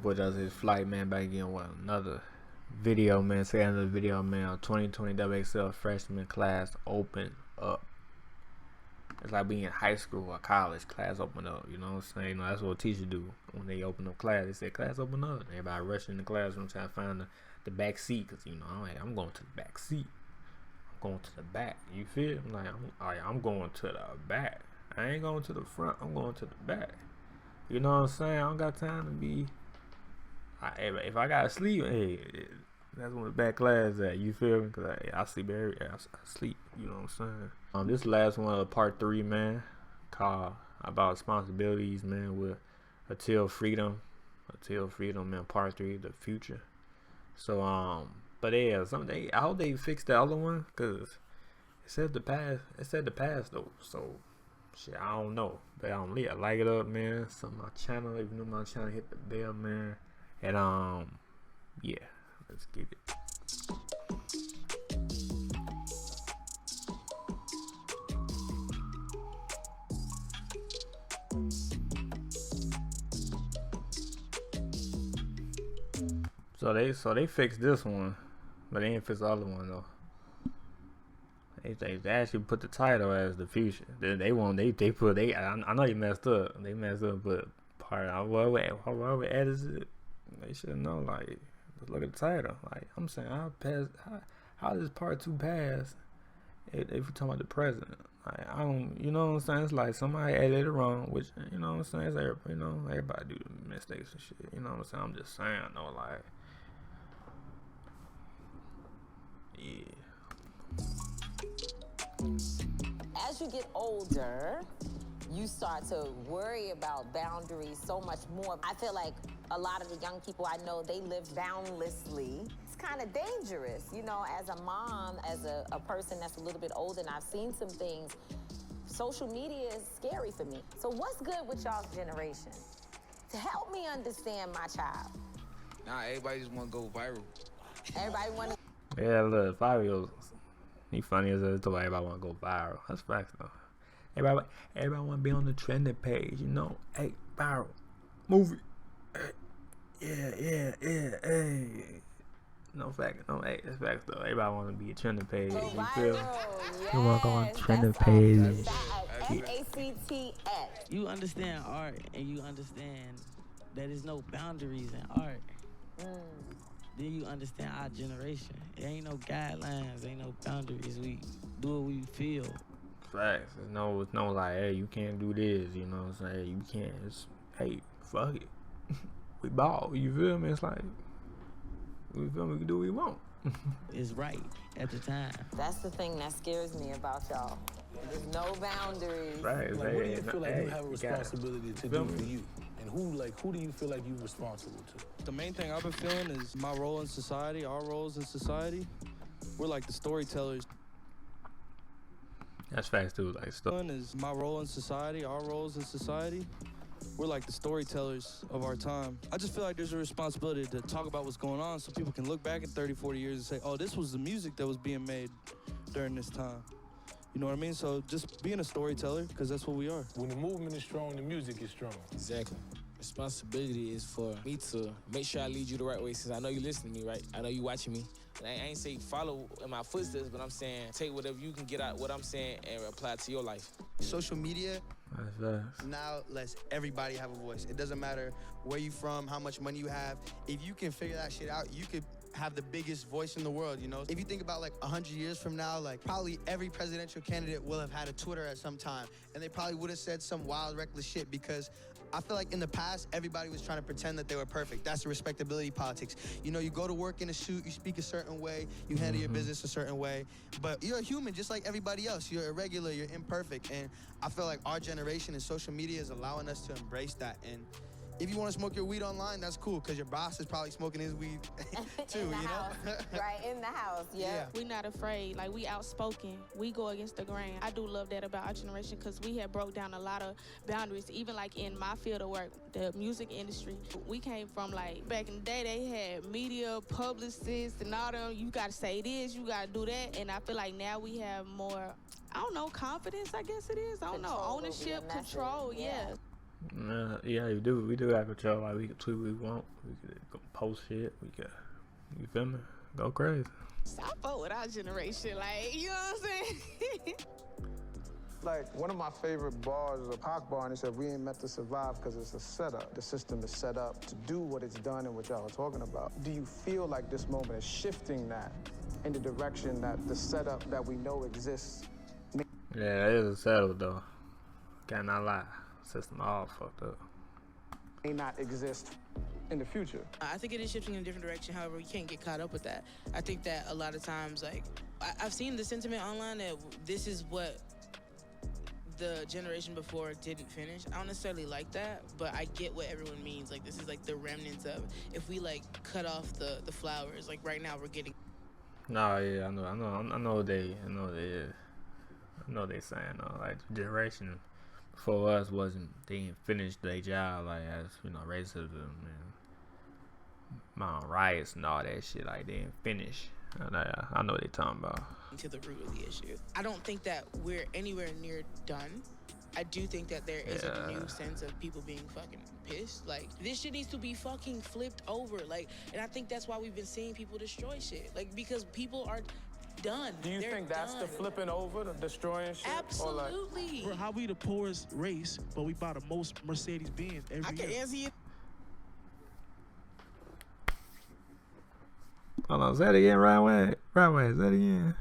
boy does his flight, man, back again with another video, man. Say another video, man. 2020 WXL freshman class open up. It's like being in high school or college. Class open up, you know what I'm saying? You know, that's what teachers do when they open up class. They say class open up. Everybody rushing in the classroom trying to find the back seat, because you know, I'm going to the back seat. I'm going to the back. You feel? I'm going to the back. I ain't going to the front. I'm going to the back. You know what I'm saying? I don't got time to be. If I gotta sleep, hey, that's when the back class at. You feel me? Cause I sleep I sleep. You know what I'm saying? This last one of part 3, man, called about responsibilities, man, with until freedom, man. Part 3, the future. So but yeah, I hope they fix the other one, cause it said the past. It said the past though. So shit, I don't know, but I like it up, man. So my channel, if you know my channel, hit the bell, man. And yeah, let's get it. So they fixed this one, but they didn't fix the other one though. They actually put the title as the future. I know they messed up. They messed up, but whoever edits it, they should know. Like, just look at the title. Like, I'm saying, how does part 2 pass if we're talking about the president? Like, I don't, you know what I'm saying? It's like somebody edited it wrong, which, you know what I'm saying? It's, you know, everybody do mistakes and shit. You know what I'm saying? I'm just saying, though, like, yeah. As you get older, you start to worry about boundaries so much more. I feel like a lot of the young people I know, they live boundlessly. It's kind of dangerous, you know, as a mom, as a person that's a little bit older, and I've seen some things. Social media is scary for me. So what's good with y'all's generation? To help me understand my child. Nah, everybody just want to go viral. Everybody want to... Yeah, look, 5-year-olds, he funny as hell. Everybody want to go viral. That's facts, though. Everybody want to be on the trending page, you know. Hey, viral, movie. Hey, yeah, hey. No fact, no, hey, that's facts though. Everybody want to be a trending page. Go You feel? Yes, You want to go on trending page. FACTS. You understand art, and you understand that there's no boundaries in art. Then you understand our generation. There ain't no guidelines, ain't no boundaries. We do what we feel. Facts. It's no like, hey, you can't do this. You know what I'm saying? You can't. It's, hey, fuck it. We ball. You feel me? It's like, we feel me? We can do what we want. It's right at the time. That's the thing that scares me about y'all. There's no boundaries. Right. Like, what do you feel like you have a responsibility to do for you? And who do you feel like you're responsible to? The main thing I've been feeling is my role in society, our roles in society. We're like the storytellers. That's facts too. Like, Is my role in society, our roles in society. We're like the storytellers of our time. I just feel like there's a responsibility to talk about what's going on so people can look back in 30, 40 years and say, oh, this was the music that was being made during this time. You know what I mean? So just being a storyteller, because that's what we are. When the movement is strong, the music is strong. Exactly. Responsibility is for me to make sure I lead you the right way, since I know you listening to me, right? I know you watching me. And I ain't say follow in my footsteps, but I'm saying take whatever you can get out what I'm saying and apply it to your life. Social media now lets everybody have a voice. It doesn't matter where you from, how much money you have. If you can figure that shit out, you could have the biggest voice in the world, you know? If you think about like 100 years from now, like probably every presidential candidate will have had a Twitter at some time, and they probably would have said some wild, reckless shit, because I feel like in the past, everybody was trying to pretend that they were perfect. That's the respectability politics. You know, you go to work in a suit, you speak a certain way, you handle your business a certain way, but you're a human just like everybody else. You're irregular, you're imperfect, and I feel like our generation and social media is allowing us to embrace that. And if you want to smoke your weed online, that's cool, because your boss is probably smoking his weed too, you know? Right, in the house, yeah. We not afraid, like we outspoken. We go against the grain. I do love that about our generation, because we have broke down a lot of boundaries, even like in my field of work, the music industry. We came from like, back in the day, they had media, publicists, and all them. You got to say this, you got to do that. And I feel like now we have more, I don't know, confidence, I guess it is. I don't know, ownership, control, yeah. Yeah, you do. We do have control. Like we can tweet what we want. We can post shit. We can, you feel me? Go crazy. Stop up with our generation, like, you know what I'm saying? Like, one of my favorite bars is a Pac bar, and he said, we ain't meant to survive because it's a setup. The system is set up to do what it's done and what y'all are talking about. Do you feel like this moment is shifting that in the direction that the setup that we know exists? Yeah, it is a setup, though. Cannot lie. System all fucked up. May not exist in the future. I think it is shifting in a different direction. However, we can't get caught up with that. I think that a lot of times, like, I've seen the sentiment online that this is what the generation before didn't finish. I don't necessarily like that, but I get what everyone means. Like, this is like the remnants of, if we like cut off the flowers, like right now we're getting. No, yeah, I know what they saying though. Like the generation before us they didn't finish their job, like, as you know, racism and riots and all that shit. Like they didn't finish. I know what they talking about. To the root of the issue. I don't think that we're anywhere near done. I do think that there is a new sense of people being fucking pissed. Like, this shit needs to be fucking flipped over. Like, and I think that's why we've been seeing people destroy shit. Like, because people are done. Do you think that's the flipping over, the destroying shit? Absolutely. Bro, how we the poorest race, but we buy the most Mercedes-Benz every year? I can answer you. Hold on, say it again, right way. Say it again.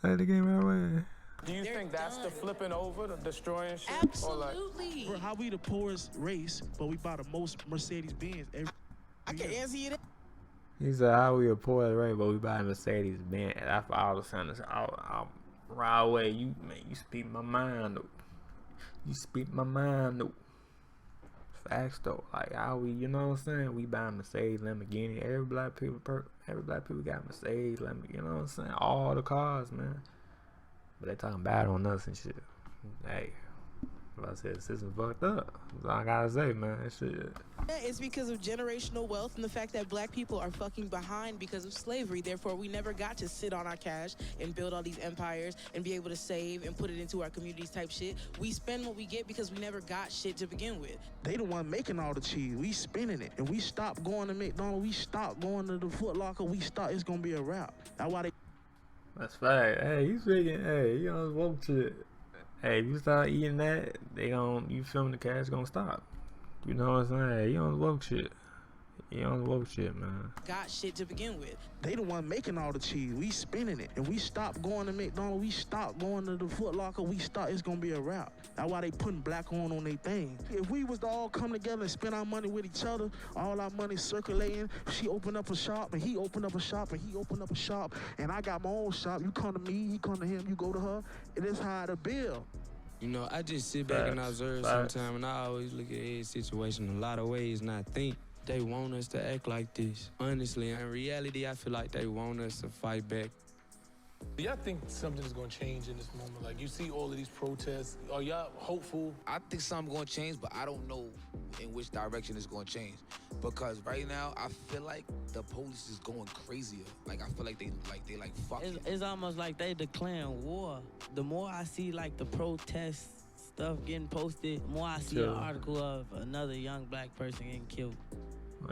Say it again, right way. Do you think that's the flipping over, the destroying shit? Absolutely. Bro, how we the poorest race, but we buy the most Mercedes-Benz every year? I can answer you that. He said, how we a poor right, but we buy Mercedes Benz. That's all the sound. Right away, you speak my mind though. You speak my mind though. Facts though. Like how we, you know what I'm saying? We buy Mercedes, Lamborghini. Every black people got Mercedes, Lamborghini. You know what I'm saying? All the cars, man. But they talking bad on us and shit. Hey, like I said, the system fucked up. That's all I gotta say, man. That shit. Yeah, it's because of generational wealth and the fact that black people are fucking behind because of slavery. Therefore, we never got to sit on our cash and build all these empires and be able to save and put it into our communities type shit. We spend what we get because we never got shit to begin with. They the one making all the cheese. We spinning it. And we stop going to McDonald's. We stop going to the Foot Locker. It's going to be a wrap. That's why they... That's right. Hey, you speaking, hey, you on woke shit. Hey, if you start eating that, you feel me, the cash gonna stop. You know what I'm saying? Hey, you on woke shit. You on woke shit, man. Got shit to begin with. They the one making all the cheese. We spinning it. And we stop going to McDonald's. We stop going to the Foot Locker. It's gonna be a wrap. That's why they putting black on their thing. If we was to all come together and spend our money with each other, all our money circulating, she opened up a shop, and he opened up a shop, and he opened up a shop, and I got my own shop. You come to me, he come to him, you go to her. It is how to build. You know, I just sit back and observe sometimes, and I always look at every situation a lot of ways, and I think they want us to act like this. Honestly, in reality, I feel like they want us to fight back. Do y'all think something is going to change in this moment? Like, you see all of these protests. Are y'all hopeful? I think something's going to change, but I don't know in which direction it's going to change. Because right now, I feel like the police is going crazier. Like, I feel like they fuck it. It's almost like they declaring war. The more I see, like, the protest stuff getting posted, the more I see an article of another young black person getting killed.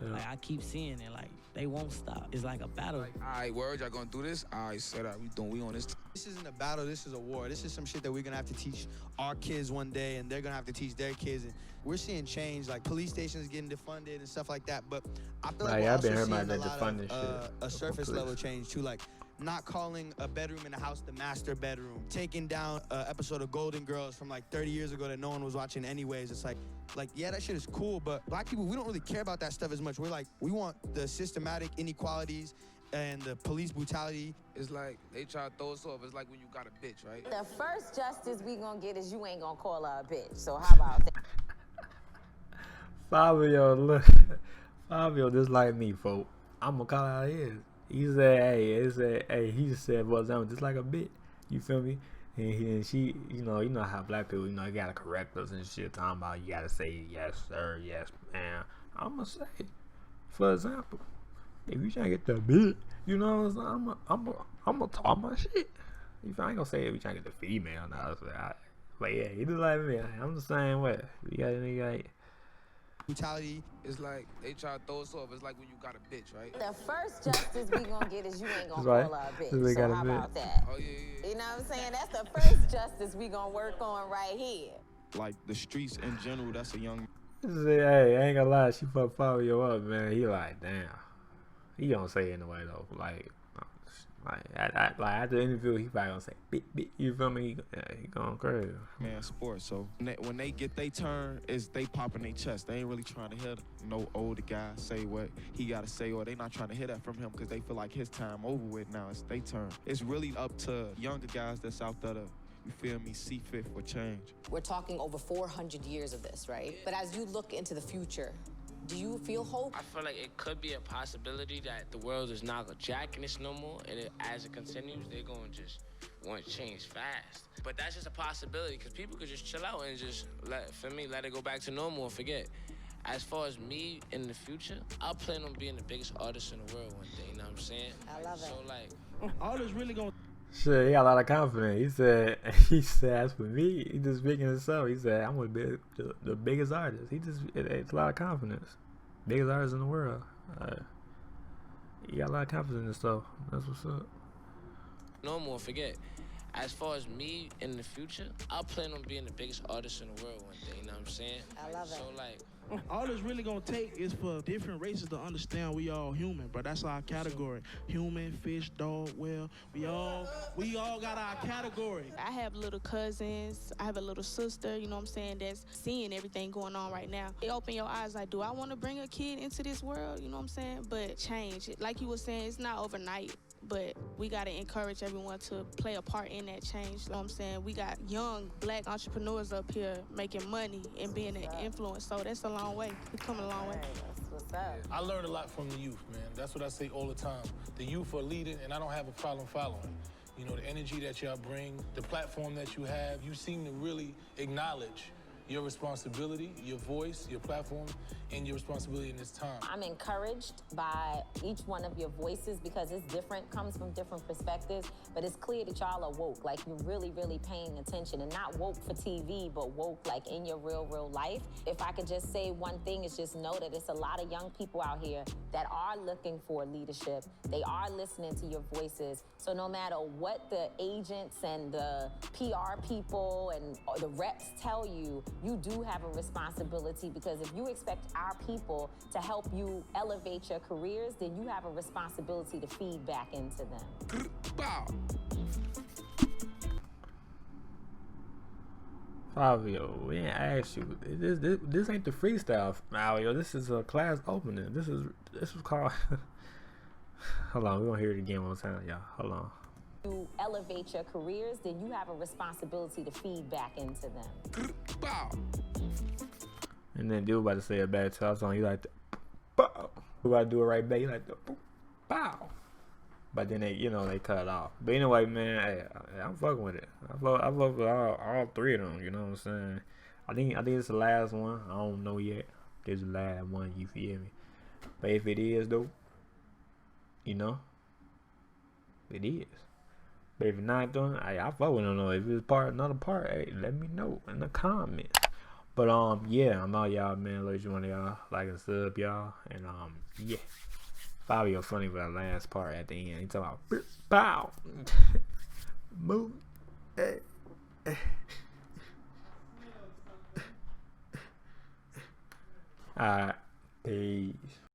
Yeah. Like, I keep seeing it, like, they won't stop. It's like a battle. Like, all right, word, y'all gonna do this? All right, set up. We on this. This isn't a battle, this is a war. This is some shit that we're gonna have to teach our kids one day, and they're gonna have to teach their kids. And we're seeing change, like police stations getting defunded and stuff like that. But I feel like we're also seeing a lot of a surface level change too, like not calling a bedroom in a house the master bedroom, taking down an episode of Golden Girls from like 30 years ago that no one was watching anyways. It's like, yeah, that shit is cool, but black people, we don't really care about that stuff as much. We're like, we want the systematic inequalities and the police brutality. It's like, they try to throw us off. It's like when you got a bitch, right? The first justice we gonna get is you ain't gonna call her a bitch. So how about that? Fabio, look. Fabio just like me, folk. I'm gonna call it how it is. He said, he just said, well, I'm just like a bitch. You feel me? And she, you know how black people, you gotta correct us and shit, talking about you gotta say yes, sir, yes, man. I'm gonna say, for example, if you trying to get the bitch, you know what I'm saying? I'm gonna talk my shit. I ain't gonna say if you trying to get the female, now. But yeah, you just like me. I'm the same way. You got brutality. It's like they try to throw us off. It's like when you got a bitch, right? The first justice we gonna get is you ain't gonna Right. call her a We bitch. got So a how bitch. about that? Oh, yeah. You know what I'm saying? That's the first justice we gonna work on right here. Like the streets in general, that's a young. Say, hey, I ain't gonna lie, she fuck Fabio up, man. He like, damn. He don't say it in a way though, like after the interview, he probably gonna say, beep, you feel me? He going crazy. Man, sports. So when they get their turn, is they popping their chest. They ain't really trying to hear no older guy say what he gotta say, or they not trying to hear that from him because they feel like his time over with now. It's their turn. It's really up to younger guys that's out there to, you feel me, see fit for change. We're talking over 400 years of this, right? But as you look into the future, do you feel hope? I feel like it could be a possibility that the world is not jacking this no more, and as it continues, they're going to just want to change fast. But that's just a possibility, because people could just chill out and just, let it go back to normal and forget. As far as me in the future, I plan on being the biggest artist in the world one day, you know what I'm saying? I love it. So, like... All this really gonna... Shit, he got a lot of confidence. He said, as for me, he just speaking himself. He said, I'm gonna be the biggest artist. It's a lot of confidence. Biggest artist in the world. He got a lot of confidence in himself. That's what's up. No more, forget. As far as me in the future, I plan on being the biggest artist in the world one day, you know what I'm saying? I love it. So, like... All it's really gonna take is for different races to understand we all human, but that's our category. Human, fish, dog, well, we all got our category. I have little cousins, I have a little sister, you know what I'm saying, that's seeing everything going on right now. It open your eyes like, do I want to bring a kid into this world, you know what I'm saying? But change it. Like you were saying, it's not overnight. But we got to encourage everyone to play a part in that change. You know what I'm saying? We got young black entrepreneurs up here making money and being an influence. So that's a long way. We're coming a long way. That's what's up. I learned a lot from the youth, man. That's what I say all the time. The youth are leading, and I don't have a problem following. You know, the energy that y'all bring, the platform that you have, you seem to really acknowledge your responsibility, your voice, your platform, and your responsibility in this time. I'm encouraged by each one of your voices because it's different, comes from different perspectives, but it's clear that y'all are woke, like you're really, really paying attention, and not woke for TV, but woke like in your real life. If I could just say one thing, is just know that it's a lot of young people out here that are looking for leadership. They are listening to your voices. So no matter what the agents and the PR people and the reps tell you, you do have a responsibility, because if you expect our people to help you elevate your careers, then you have a responsibility to feed back into them. Fabio, we ain't asked you. This ain't the freestyle, Fabio. This is a class opening. This was called. Hold on, we gonna hear it again one more time, y'all. Hold on. You elevate your careers, then you have a responsibility to feed back into them. And then dude about to say a bad touch on you like the bow. Who about to do it right back? You like the bow. But then they cut it off. But anyway, man, hey, I'm fucking with it. I fuck with all three of them. You know what I'm saying? I think it's the last one. I don't know yet. This is the last one. You feel me? But if it is though, it is. But if it's not doing, I fuck with them though. If it's another part, hey, let me know in the comments. But yeah, I'm out, y'all, man. Love each one of y'all. Like and sub, y'all. And yeah. Fabio funny with that last part at the end. He talking about bow. Move. Alright.